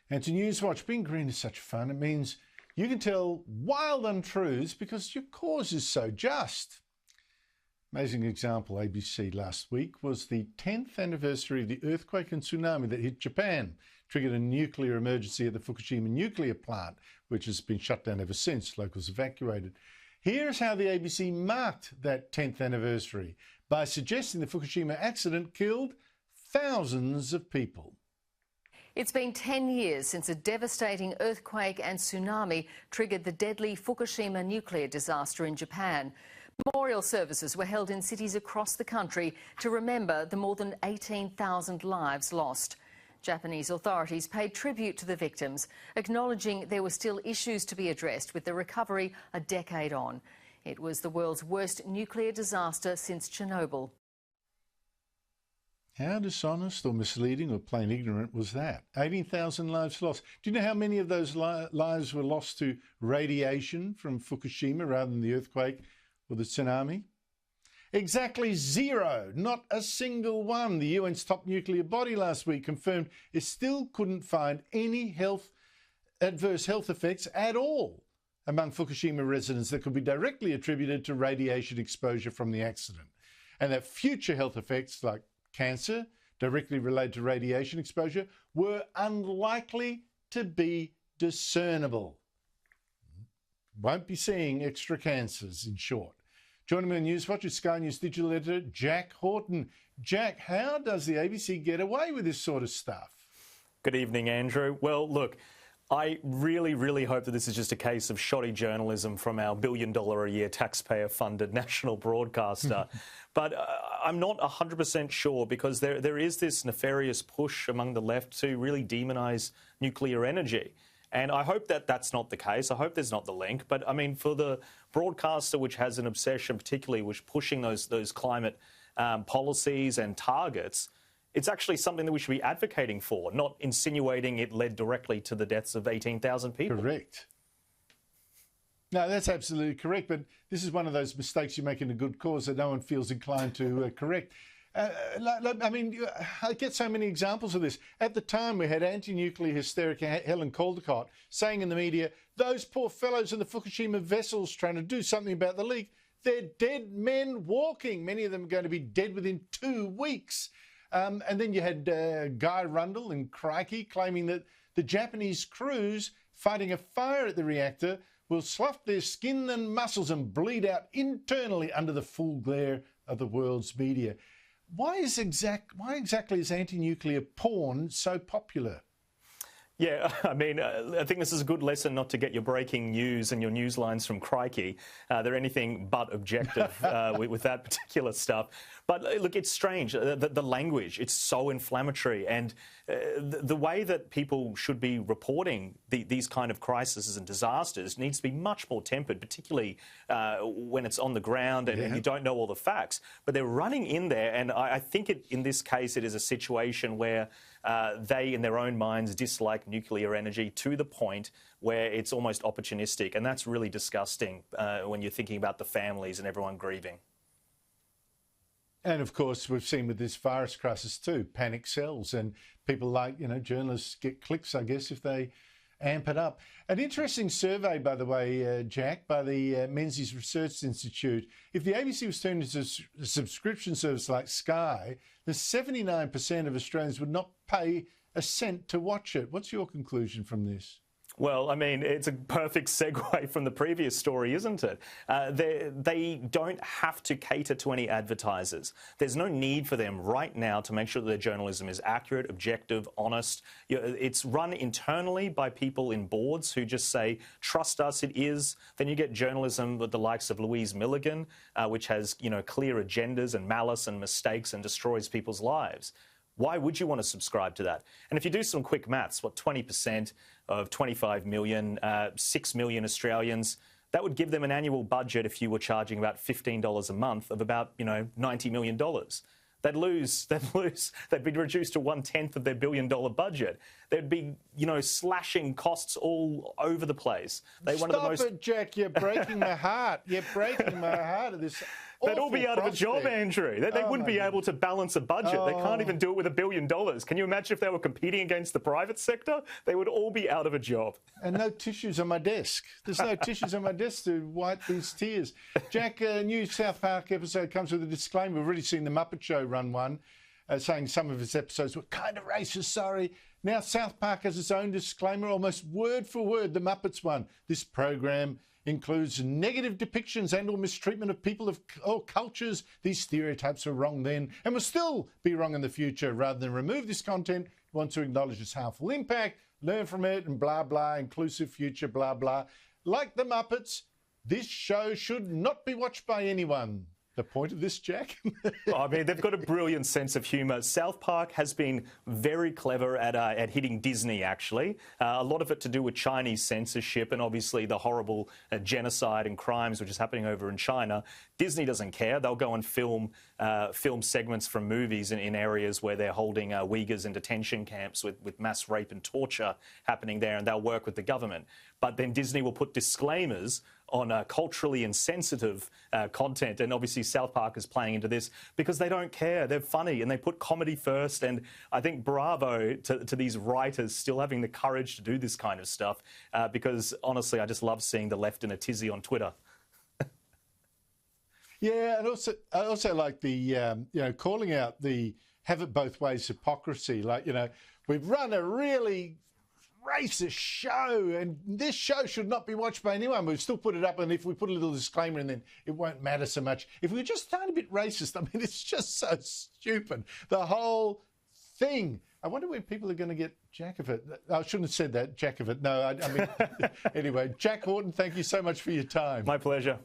And to Newswatch, being green is such fun. It means you can tell wild untruths because your cause is so just. Amazing example, ABC last week, was the 10th anniversary of the earthquake and tsunami that hit Japan, triggered a nuclear emergency at the Fukushima nuclear plant, which has been shut down ever since, locals evacuated. Here's how the ABC marked that 10th anniversary, by suggesting the Fukushima accident killed thousands of people. It's been 10 years since a devastating earthquake and tsunami triggered the deadly Fukushima nuclear disaster in Japan. Memorial services were held in cities across the country to remember the more than 18,000 lives lost. Japanese authorities paid tribute to the victims, acknowledging there were still issues to be addressed with the recovery a decade on. It was the world's worst nuclear disaster since Chernobyl. How dishonest or misleading or plain ignorant was that? 18,000 lives lost. Do you know how many of those lives were lost to radiation from Fukushima rather than the earthquake or the tsunami? Exactly zero, not a single one. The UN's top nuclear body last week confirmed it still couldn't find any adverse health effects at all among Fukushima residents that could be directly attributed to radiation exposure from the accident, and that future health effects like cancer directly related to radiation exposure were unlikely to be discernible. Won't be seeing extra cancers, in short. Joining me on Newswatch is Sky News digital editor Jack Houghton. Jack, how does the ABC get away with this sort of stuff? Good evening, Andrew. Well, look, I really hope that this is just a case of shoddy journalism from our billion-dollar-a-year taxpayer-funded national broadcaster. But I'm not 100% sure, because there is this nefarious push among the left to really demonise nuclear energy. And I hope that that's not the case. I hope there's not the link. But, I mean, for the broadcaster which has an obsession, particularly which pushing those climate policies and targets, it's actually something that we should be advocating for, not insinuating it led directly to the deaths of 18,000 people. Correct. No, that's absolutely correct. But this is one of those mistakes you make in a good cause that no one feels inclined to correct. I mean, I get so many examples of this. At the time, we had anti-nuclear hysteric Helen Caldicott saying in the media, those poor fellows in the Fukushima vessels trying to do something about the leak, they're dead men walking. Many of them are going to be dead within 2 weeks. And then you had Guy Rundle and Crikey claiming that the Japanese crews fighting a fire at the reactor will slough their skin and muscles and bleed out internally under the full glare of the world's media. Why exactly is anti-nuclear porn so popular? Yeah, I mean, I think this is a good lesson not to get your breaking news and your news lines from Crikey. They're anything but objective with that particular stuff. But look, it's strange. The language, it's so inflammatory. And the way that people should be reporting these kind of crises and disasters needs to be much more tempered, particularly when it's on the ground and you don't know all the facts. But they're running in there. And I think in this case, it is a situation where they, in their own minds, dislike nuclear energy to the point where it's almost opportunistic. And that's really disgusting when you're thinking about the families and everyone grieving. And of course, we've seen with this virus crisis too, panic sells, and people like, journalists get clicks, I guess, if they amp it up. An interesting survey, by the way, Jack, by the Menzies Research Institute. If the ABC was turned into a subscription service like Sky, then 79% of Australians would not pay a cent to watch it. What's your conclusion from this? Well, I mean, it's a perfect segue from the previous story, isn't it? They don't have to cater to any advertisers. There's no need for them right now to make sure that their journalism is accurate, objective, honest. It's run internally by people in boards who just say, trust us, it is. Then you get journalism with the likes of Louise Milligan, which has, clear agendas and malice and mistakes and destroys people's lives. Why would you want to subscribe to that? And if you do some quick maths, 20% of 25 million, 6 million Australians, that would give them an annual budget, if you were charging about $15 a month, of about, $90 million. They'd be reduced to 1/10 of their $1 billion budget. There'd be, slashing costs all over the place. Stop it, Jack. You're breaking my heart. You're breaking my heart at this. They'd all be out of a job, Andrew. They wouldn't be able to balance a budget. They can't even do it with $1 billion. Can you imagine if they were competing against the private sector? They would all be out of a job. And no tissues on my desk. There's no tissues on my desk to wipe these tears. Jack, a new South Park episode comes with a disclaimer. We've already seen the Muppet Show run one, saying some of its episodes were kind of racist, sorry. Now South Park has its own disclaimer, almost word for word, the Muppets one. This program includes negative depictions and or mistreatment of people of all cultures. These stereotypes were wrong then and will still be wrong in the future. Rather than remove this content, we want to acknowledge its harmful impact, learn from it, and blah, blah, inclusive future, blah, blah. Like the Muppets, this show should not be watched by anyone. The point of this, Jack? They've got a brilliant sense of humour. South Park has been very clever at hitting Disney, actually. A lot of it to do with Chinese censorship and obviously the horrible genocide and crimes which is happening over in China. Disney doesn't care. They'll go and film segments from movies in areas where they're holding Uyghurs in detention camps with mass rape and torture happening there, and they'll work with the government. But then Disney will put disclaimers on culturally insensitive content, and obviously South Park is playing into this because they don't care. They're funny and they put comedy first, and I think bravo to these writers still having the courage to do this kind of stuff because honestly I just love seeing the left in a tizzy on Twitter. Yeah, and I also like the calling out the have it both ways hypocrisy. Like, we've run a really racist show and this show should not be watched by anyone. We've still put it up, and if we put a little disclaimer in, then it won't matter so much. If we're just a tiny bit racist, it's just so stupid. The whole thing. I wonder when people are going to get jack of it. I shouldn't have said that, jack of it. No, anyway, Jack Houghton, thank you so much for your time. My pleasure.